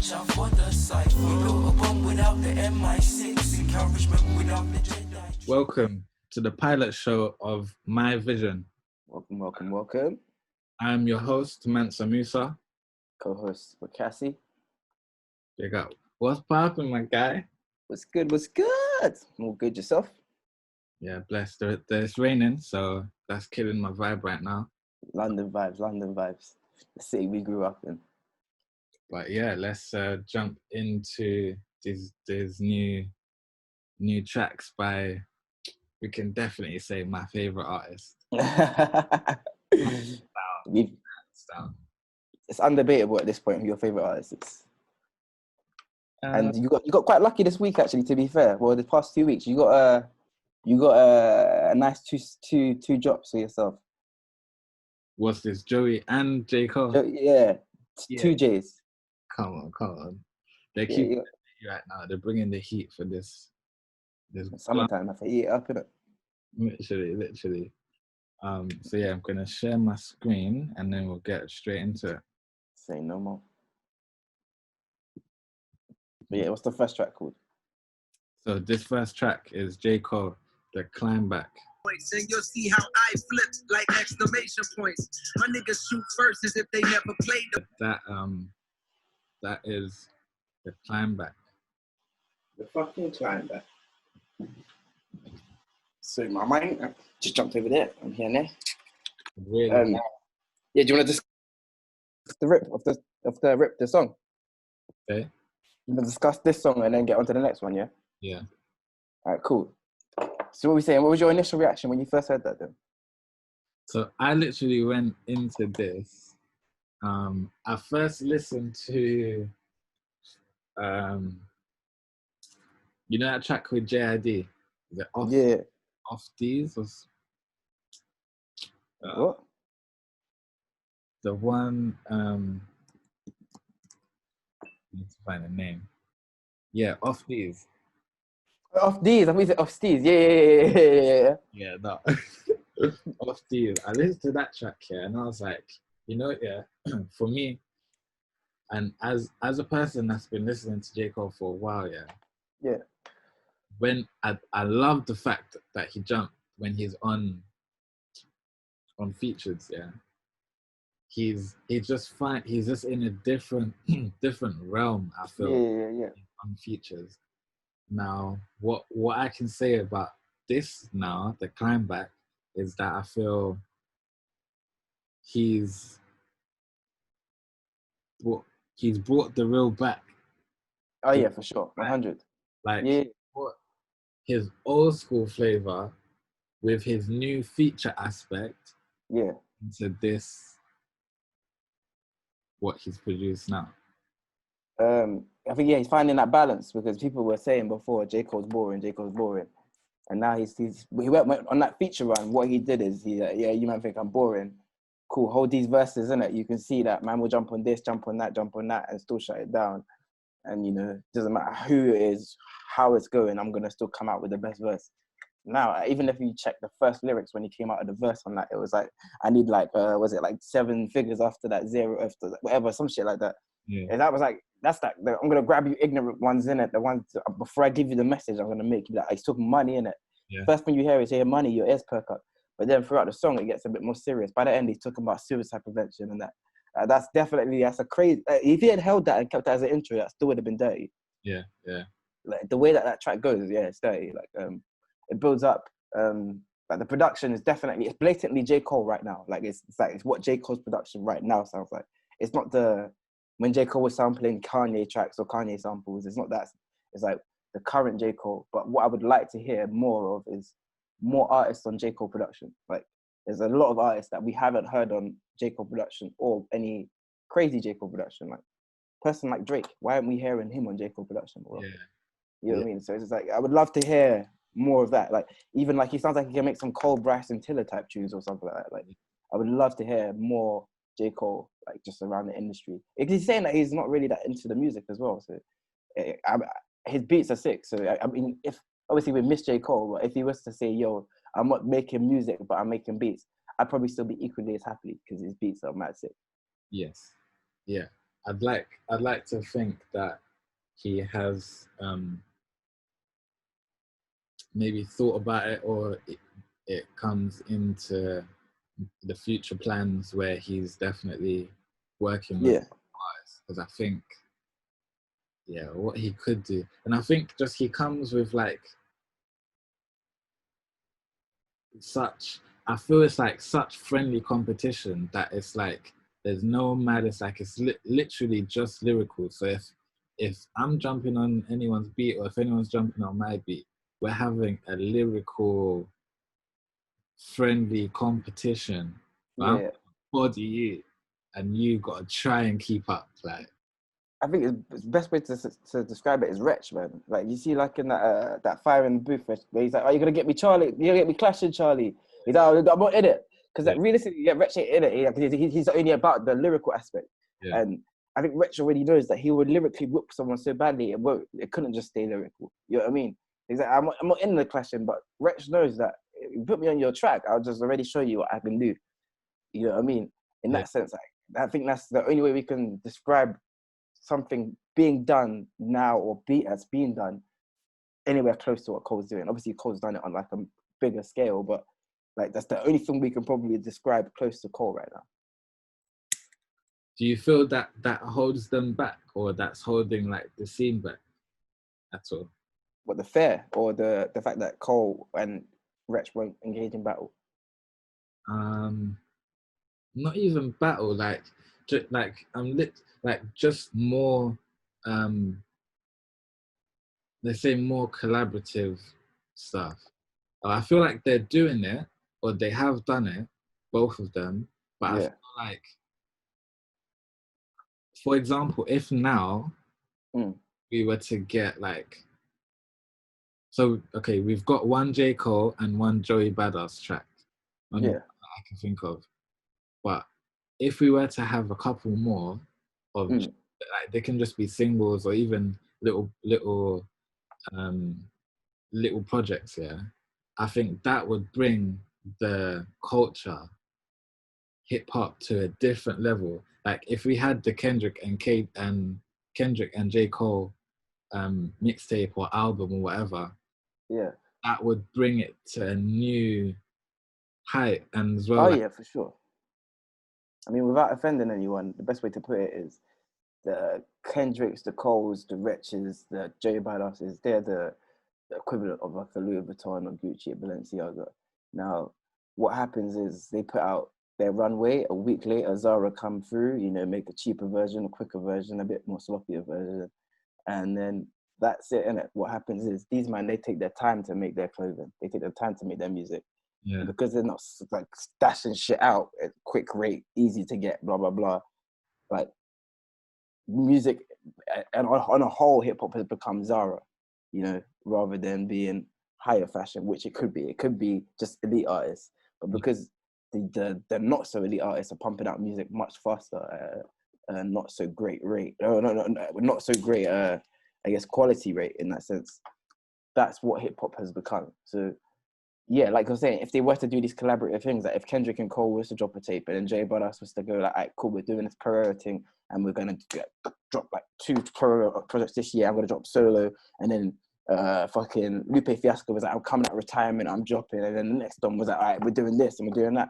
for the site. We built a bomb without the MI6. Encouragement without the Jedi. Welcome to the pilot show of MiVision. Welcome. I'm your host, Mansa Musa. Co-host Wakasi. Big up. What's poppin', my guy? What's good? All good yourself? Yeah, blessed. It's raining, so that's killing my vibe right now. London vibes. The city we grew up in. But yeah, let's jump into these new tracks by, we can definitely say, my favorite artist. It's undebatable at this point who your favorite artist is. And you got quite lucky this week, actually. To be fair, well, the past 2 weeks you got a nice two drops for yourself. What's this, Joey and J. Cole? Yeah. 2 J's. Come on. They keep it right now. They're bringing the heat for this Summertime. I have to eat it up, innit? Literally. So yeah, I'm gonna share my screen and then we'll get straight into it. Say no more. But yeah, what's the first track called? So this first track is J. Cole, The Climb Back. And you'll see how I flip like exclamation points. My niggas shoot first as if they never played them. That is The Climb Back. The fucking Climb Back. So my mind just jumped over there. I'm here now. Really? Yeah, do you want to discuss the rip of the song? Okay. You want to discuss this song and then get on to the next one, yeah? Yeah. All right, cool. So what were we saying? What was your initial reaction when you first heard that then? So I literally went into this. I first listened to, you know that track with JID? Is it Off? Yeah. Off These? What? The one, I need to find a name. Yeah, Off These. Off These. I think it's Off These. Yeah. Yeah, no. Off These. I listened to that track here and I was like, you know, yeah, for me, and as a person that's been listening to J. Cole for a while, yeah, when I love the fact that he jumped when he's on features, yeah. He's just fine. He's just in a different realm, I feel. Yeah. On features. Now, what I can say about this now, The Climb Back, is that I feel he's brought the real back. Oh yeah, for sure, 100. Like, yeah, his old school flavor with his new feature aspect. Yeah. Into this, what he's produced now. I think he's finding that balance because people were saying before J. Cole's boring, and now he went on that feature run. What he did is you might think I'm boring. Cool, hold these verses in it. You can see that man will jump on this, jump on that, and still shut it down. And doesn't matter who it is, how it's going, I'm gonna still come out with the best verse. Now, even if you check the first lyrics when he came out of the verse on that, it was like, I need was it like 7 figures after that, 0 after that, whatever, some shit like that. Yeah. And that was like, I'm gonna grab you ignorant ones in it. The ones before I give you the message, I'm gonna make you that he's talking money in it. Yeah. First thing you hear is money, your ears perk up. But then throughout the song, it gets a bit more serious. By the end, he's talking about suicide prevention and that. That's a crazy. If he had held that and kept that as an intro, that still would have been dirty. Yeah. Like the way that track goes, it's dirty. Like it builds up. Like the production is definitely, it's blatantly J. Cole right now. Like it's what J. Cole's production right now sounds like. It's not when J. Cole was sampling Kanye tracks or Kanye samples. It's not that. It's like the current J. Cole. But what I would like to hear more of is more artists on J. Cole production. Like there's a lot of artists that we haven't heard on J. Cole production or any crazy J. Cole production. Like a person like Drake, why aren't we hearing him on J. Cole production? Well, yeah. You know what I mean? So it's just like, I would love to hear more of that. Like even like he sounds like he can make some Cole, Bryce and Tiller type tunes or something like that. Like I would love to hear more J. Cole, like just around the industry. Because he's saying that he's not really that into the music as well. So his beats are sick. So I mean, if obviously we miss J. Cole, but if he was to say, yo, I'm not making music, but I'm making beats, I'd probably still be equally as happy because his beats are mad sick. Yes. Yeah. I'd like to think that he has maybe thought about it, or it comes into the future plans where he's definitely working with Yeah. artists, because I think, yeah, what he could do, and I think just he comes with like such, I feel it's like such friendly competition that it's like there's no mad, it's like it's literally just lyrical. So if I'm jumping on anyone's beat, or if anyone's jumping on my beat, we're having a lyrical friendly competition. But I'm Yeah. gonna body you, and you gotta try and keep up. Like, I think it's the best way to describe it is wretch, man. Like you see, like in that Fire in the Booth, where he's like, "Oh, you're gonna get me, Charlie. You're gonna get me clashing, Charlie." He's like, "Oh, I'm not in it," because like, realistically, yeah, Wretch ain't in it. Because he's only about the lyrical aspect, yeah, and I think Wretch already knows that he would lyrically whoop someone so badly it couldn't just stay lyrical. You know what I mean? He's like, I'm not in the clashing, but Wretch knows that if you put me on your track, I'll just already show you what I can do. You know what I mean? In yeah. that sense, like, I think that's the only way we can describe something being done now, or that's being done anywhere close to what Cole's doing. Obviously, Cole's done it on like a bigger scale, but like that's the only thing we can probably describe close to Cole right now. Do you feel that that holds them back, or that's holding like the scene back at all? What, the fair, or the fact that Cole and Wretch won't engage in battle? Not even battle, like like just more let's say more collaborative stuff. I feel like they're doing it, or they have done it, both of them, but I Yeah. feel like, for example, if now we were to get like, so okay, we've got one J. Cole and one Joey Badass track, only Yeah. I can think of. But if we were to have a couple more of, like, they can just be singles, or even little projects, yeah, I think that would bring the culture, hip hop, to a different level. Like if we had the Kendrick and J. Cole mixtape or album or whatever, Yeah. that would bring it to a new height. And as well, Oh like, yeah, for sure. I mean, without offending anyone, the best way to put it is the Kendricks, the Coles, the Wretches, the Joey Badasses, they're the equivalent of like a Louis Vuitton or Gucci or Balenciaga. Now, what happens is they put out their runway. A week later, Zara come through, make a cheaper version, a quicker version, a bit more sloppier version. And then that's it, innit? What happens is these men, they take their time to make their clothing. They take their time to make their music. yeah, And because they're not like stashing shit out at quick rate, easy to get, blah, blah, blah. Like music, and on a whole, hip hop has become Zara, rather than being higher fashion, which it could be. It could be just elite artists, but because the not so elite artists are pumping out music much faster at a not so great rate. No, not so great. I guess quality rate in that sense. That's what hip hop has become. So yeah, like I was saying, if they were to do these collaborative things, like if Kendrick and Cole was to drop a tape, and then Jay Badass was to go like, all right, cool, we're doing this Pereira thing, and we're gonna drop like 2 Pereira projects this year. I'm gonna drop solo, and then fucking Lupe Fiasco was like, I'm coming out of retirement, I'm dropping, and then the next one was like, all right, we're doing this and we're doing that.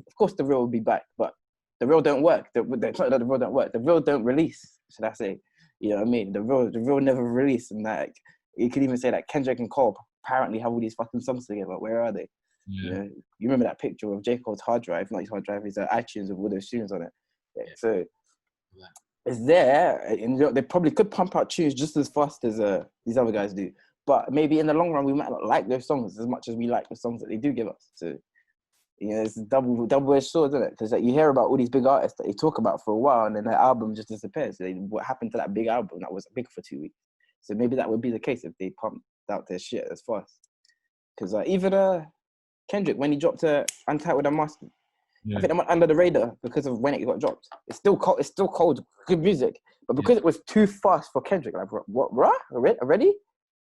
Of course, the real will be back, but the real don't work. It's not that the real don't work. The real don't release. Should I say? You know what I mean? The real never release, and that you could even say that Kendrick and Cole apparently have all these fucking songs together. Where are they? yeah. You remember that picture of J. Cole's hard drive? Not his hard drive, his iTunes with all those tunes on it. Yeah. So it's there, and they probably could pump out tunes just as fast as these other guys do. But maybe in the long run, we might not like those songs as much as we like the songs that they do give us. So it's a double-edged sword, isn't it? Because you hear about all these big artists that they talk about for a while, and then their album just disappears. So what happened to that big album that was big for 2 weeks? So maybe that would be the case if they pumped out their shit as fast. Because even Kendrick, when he dropped Untitled Unmasked, I think they went under the radar because of when it got dropped. It's still cold. It's still cold, good music, but because it was too fast for Kendrick, like what? Already?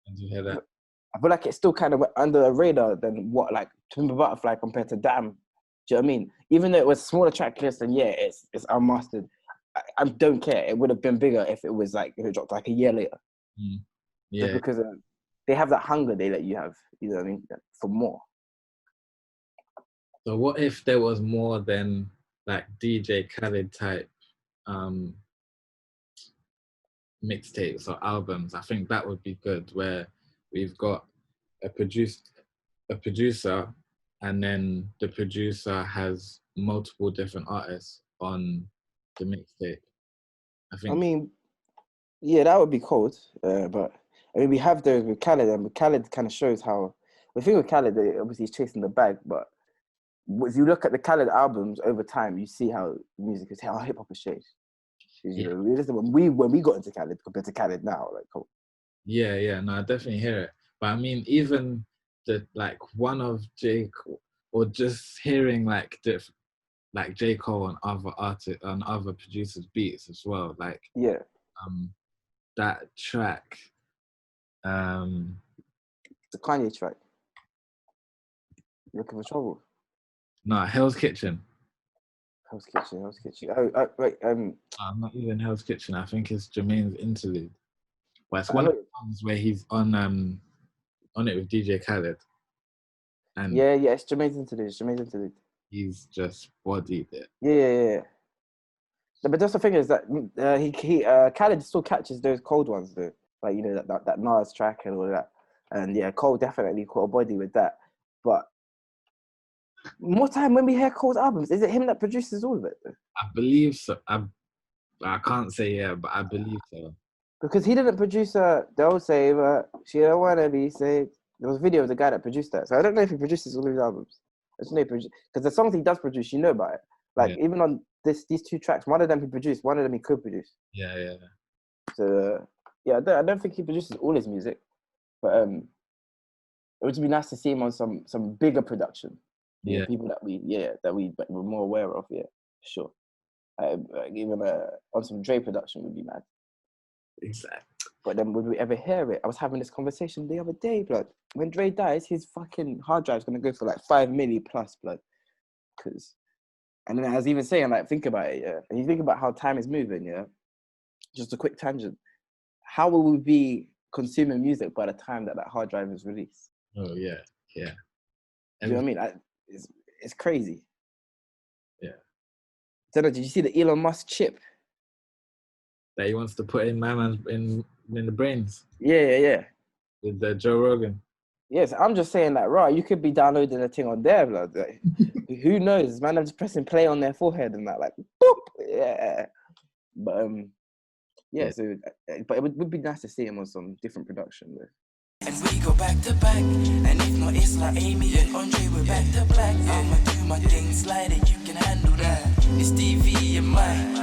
Did you hear that? I feel like it still kind of went under the radar than what like Timber Butterfly compared to Damn. Do you know what I mean? Even though it was smaller track list, and yeah, it's unmastered. I don't care. It would have been bigger if it was like if it dropped like a year later. Mm. Just Yeah. because they have that hunger they let you have. You know what I mean? For more. So what if there was more than like DJ Khaled type mixtapes or albums? I think that would be good, where we've got a producer, and then the producer has multiple different artists on the mixtape. I I think. mean, yeah, that would be cold. But I mean, we have those with Khaled, and with Khaled kind of shows how. The thing with Khaled, obviously, he's chasing the bag. But if you look at the Khaled albums over time, you see how music is, how hip hop has changed. You know, listen, when we got into Khaled compared to Khaled now, like, cool. Yeah, no, I definitely hear it. But I mean, even the like one of J. Cole, or just hearing like J. Cole on other artists, on other producers' beats as well. Like Yeah, that track, the Kanye track. Looking for trouble. no, Hell's Kitchen. Hell's Kitchen. Oh, wait. Not even Hell's Kitchen. I think it's Jermaine's interlude. But it's I one know- of the songs where he's on it with DJ Khaled, and Yeah, it's Jermaine's interlude. he's just bodied it. Yeah. But that's the thing is that Khaled still catches those cold ones though, like you know that Nas track and all that, and yeah, Cole definitely caught a body with that. But more time when we hear Cole's albums, is it him that produces all of it? Though? I believe so. I can't say yeah, but I believe so. Because he didn't produce Don't Save Her, She Don't Wanna Be Saved. There was a video of the guy that produced that, so I don't know if he produces all of his albums. I just know because the songs he does produce, you know about it. Like even on these two tracks, one of them he produced, one of them he co-produced. Yeah. So yeah, I don't think he produces all his music, but it would just be nice to see him on some bigger production. You know, people that we were more aware of. Yeah, sure. Even on some Dre production would be mad. Exactly. But then would we ever hear it? I was having this conversation the other day, blood. When Dre dies, his fucking hard drive's gonna go for like 5 milli plus, blood. And then I was even saying, like, think about it, yeah. And you think about how time is moving, yeah. Just a quick tangent. How will we be consuming music by the time that hard drive is released? Oh yeah. Do you know what I mean? It's crazy. Yeah. Don't know, did you see the Elon Musk chip? That he wants to put in my man's in the brains. Yeah. With the Joe Rogan. Yes, I'm just saying that, right, you could be downloading a thing on there, blood. Like, who knows, man? I'm just pressing play on their forehead and that, like, boop, yeah. But, so, but it would be nice to see him on some different production, though. And we go back to back. And if not, it's like Amy and Andre, we're back to black. I'ma do my thing, slide it, you can handle that. It's TV and mine.